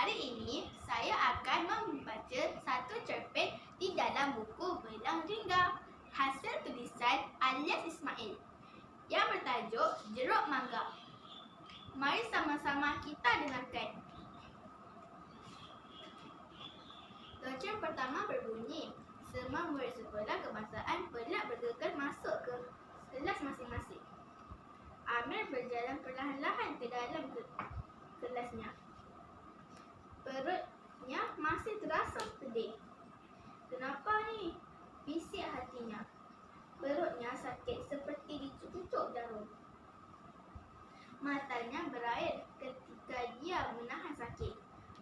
Hari ini saya akan membaca satu cerpen di dalam buku Belang Jingga hasil tulisan Alias Ismail yang bertajuk Jeruk Mangga. Mari sama-sama kita dengarkan. Cerpen pertama berbunyi, semua murid sekolah kebangsaan perlahan bergegas masuk ke kelas masing-masing. Amir berjalan perlahan-lahan ke dalam kelasnya. Perutnya masih terasa pedih. Kenapa ni? Bisik hatinya. Perutnya sakit seperti dicucuk jarum. Matanya berair ketika dia menahan sakit.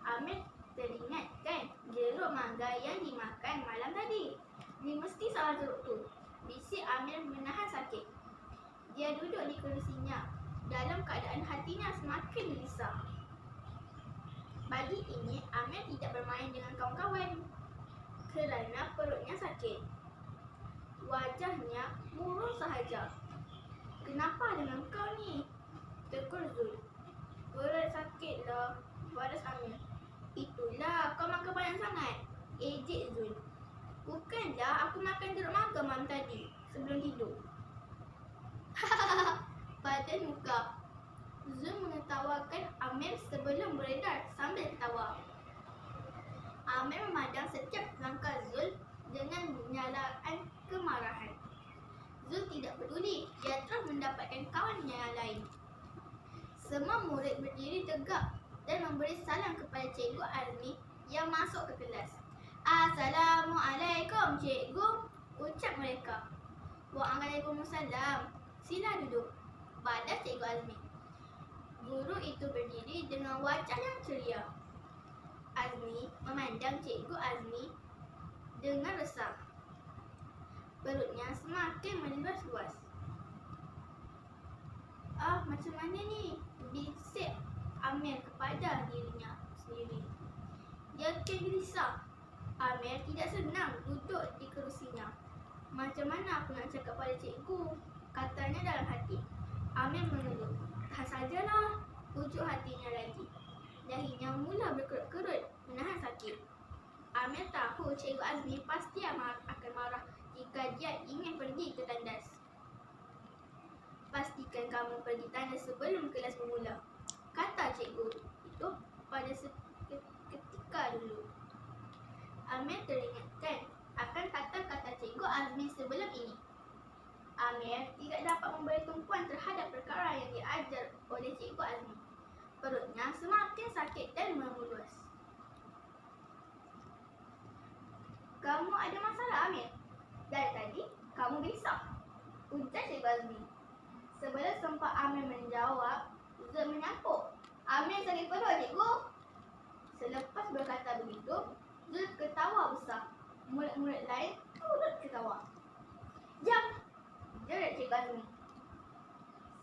Amir teringatkan jeruk mangga yang dimakan malam tadi. Dia mesti salah jeruk tu. Bisik Amir menahan sakit. Dia duduk di kerusinya. Dalam keadaan hatinya semakin gelisah. Pagi ini, Amir tidak bermain dengan kawan-kawan kerana perutnya sakit. Wajahnya murung sahaja. Kenapa dengan kau ni? Tegur Zul. Perut sakitlah, balas Amir. Itulah, kau makan banyak sangat. Ejek Zul. Bukanlah aku makan jeruk mangga malam tadi, sebelum tidur. Badan muka. Zul menertawakan Amir sebelum beredar sambil ketawa. Amir memandang setiap langkah Zul dengan penyalaan kemarahan. Zul tidak peduli, dia terus mendapatkan kawannya yang lain. Semua murid berdiri tegak dan memberi salam kepada Cikgu Azmi yang masuk ke kelas. Assalamualaikum Cikgu, ucap mereka. Waalaikumsalam. Sila duduk, balas Cikgu Azmi. Guru itu berdiri dengan wajah yang ceria. Azmi memandang Cikgu Azmi dengan resah. Perutnya semakin meluas-luas. Macam mana ni? Bisik Amir kepada dirinya sendiri. Dia gelisah. Amir tidak senang duduk di kerusinya. Macam mana aku nak cakap pada cikgu? Katanya dalam hati. Amir mengeluh. Tahan sajalah, ujuk hatinya lagi. Dahinya mula berkerut-kerut menahan sakit. Amir tahu Cikgu Azmi pasti akan marah jika dia ingin pergi ke tandas. Pastikan kamu pergi tandas sebelum kelas bermula, kata cikgu itu pada ketika dulu. Amir teringatkan akan kata-kata Cikgu Azmi sebelum ini. Amir tidak dapat memberi tumpuan terhadap perkara yang diajar oleh Cikgu Azmi. Perutnya semakin sakit dan meluas. Kamu ada masalah, Amir? Dari tadi, kamu gelisah, ujar Cikgu Azmi. Sebelum sempat Amir menjawab, Zul menyampuk. Amir sakit perut, cikgu. Selepas berkata begitu, Zul ketawa besar. Murid-murid lain turut ketawa. Jam! Jerit Cikgu Azmi.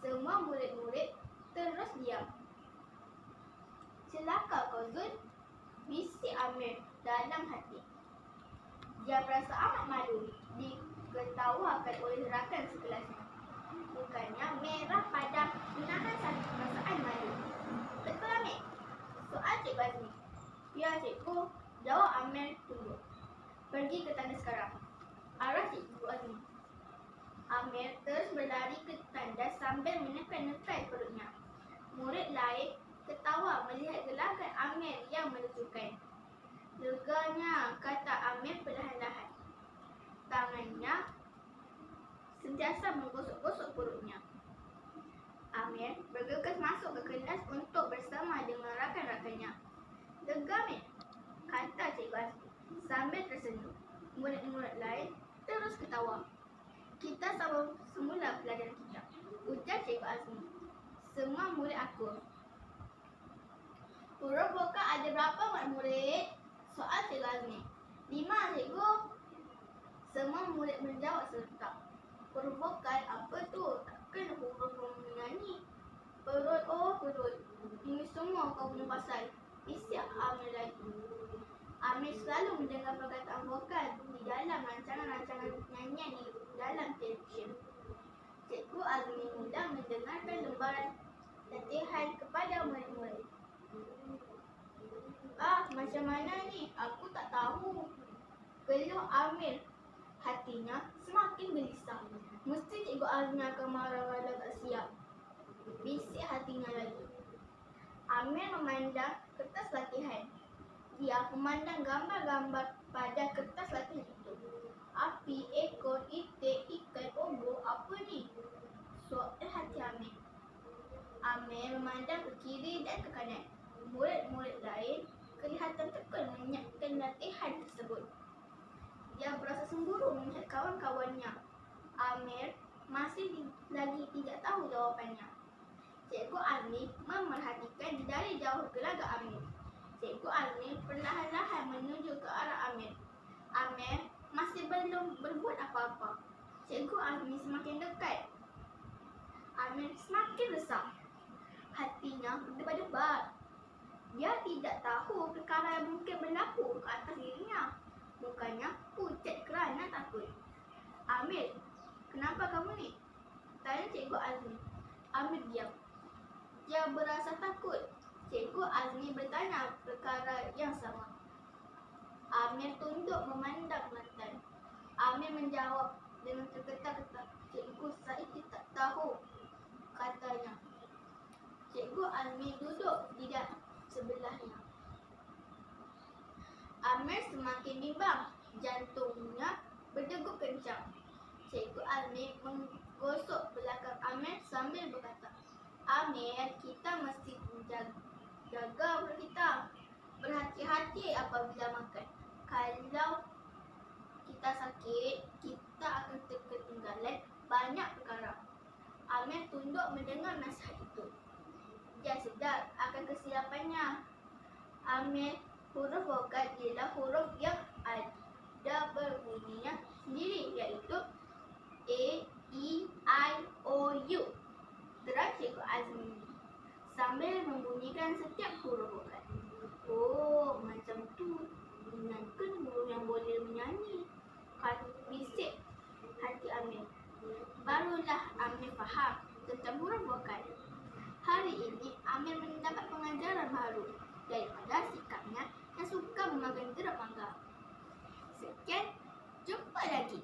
Semua murid-murid terus diam. Celaka kau, Zul, bisik Amir dalam hati. Dia berasa amat malu diketawakan oleh rakan sekelasnya. Mukanya merah padam menahan satu perasaan malu. Betul, Amir? Soal Cikgu Azmi. Ya, cikgu, jawab Amir tunduk. Pergi ke tandas sekarang, arah Cikgu Azmi. Amir terus berlari ke tandas sambil menekan-nekan perutnya. Murid lain ketawa melihat gelagat Amir yang menunjukkan. Leganya, kata Amir perlahan-lahan. Tangannya sentiasa menggosok-gosok perutnya. Amir bergegas masuk ke kelas untuk bersama dengan rakan-rakannya. Lega, Amir, kata Cikgu Azmi sambil tersenyum. Murid-murid lain terus ketawa. Kita sama semula pelajaran kita, ujar Cikgu Azmi. Semua murid akur. Huruf vokal ada berapa murid? Soal Cikgu Azmi. 5, cikgu. Semua murid menjawab serentak. Huruf vokal apa tu? Takkan huruf menyanyi. Perut, oh perut. Ini semua kau punya pasal. Bisik Amir lagi. Amir selalu mendengar perkataan vokal di dalam rancangan-rancangan nyanyian di dalam televisyen. Cikgu Azmi mula mendengarkan lembaran latihan kepada murid-murid. Macam mana ni? Aku tak tahu. Keluh Amir. Hatinya semakin gelisah. Mesti Cikgu Azmi akan marah kalau tak siap. Bisik hatinya lagi. Amir memandang kertas latihan. Dia memandang gambar-gambar pada kertas latihan itu. Api, ekor, itik, ikan, ombak, apa ni? Soal hati Amir. Amir memandang ke kiri dan ke kanan. Murid-murid lain kelihatan tekun menyiapkan latihan tersebut. Dia berasa cemburu melihat kawan-kawannya. Amir masih lagi tidak tahu jawapannya. Cikgu Azmi memerhatikan dari jauh gelagat Amir. Cikgu Azmi perlahan-lahan menuju ke arah Amir. Amir masih belum berbuat apa-apa. Cikgu Azmi semakin dekat. Amir semakin resah. Hatinya berdebar-debar. Dia tidak tahu perkara yang mungkin berlaku ke atas dirinya. Mukanya pucat kerana takut. Amir, kenapa kamu ni? Tanya Cikgu Azmi. Amir diam. Dia berasa takut. Cikgu Azmi bertanya perkara yang sama. Amir tunduk memandang lantai. Amir menjawab dengan terketak-ketak. Cikgu, saya tidak tahu, katanya. Cikgu Azmi duduk di sebelahnya. Amir semakin bimbang. Jantungnya berdegup kencang. Cikgu Azmi menggosok belakang Amir sambil berkata, Amir, kita mesti jaga perut kita. Berhati-hati apabila makan. Kalau kita sakit, kita akan ketinggalan banyak perkara. Amir tunduk mendengar nasihat itu. Dia sedar akan kesilapannya. Amir, huruf vokal ialah huruf yang ada berbunyinya sendiri, iaitu A, E, I, O, U. Terang Cikgu Azmi sambil membunyikan setiap huruf vokal. Oh, macam tu. Ingatkan guru yang boleh menyanyi. Bisik hati Amir. Barulah Amir faham tentang huruf vokal. Hari ini Amir mendapat pengajaran baru daripada sikapnya yang suka memakan jeruk mangga. Sekian, jumpa lagi.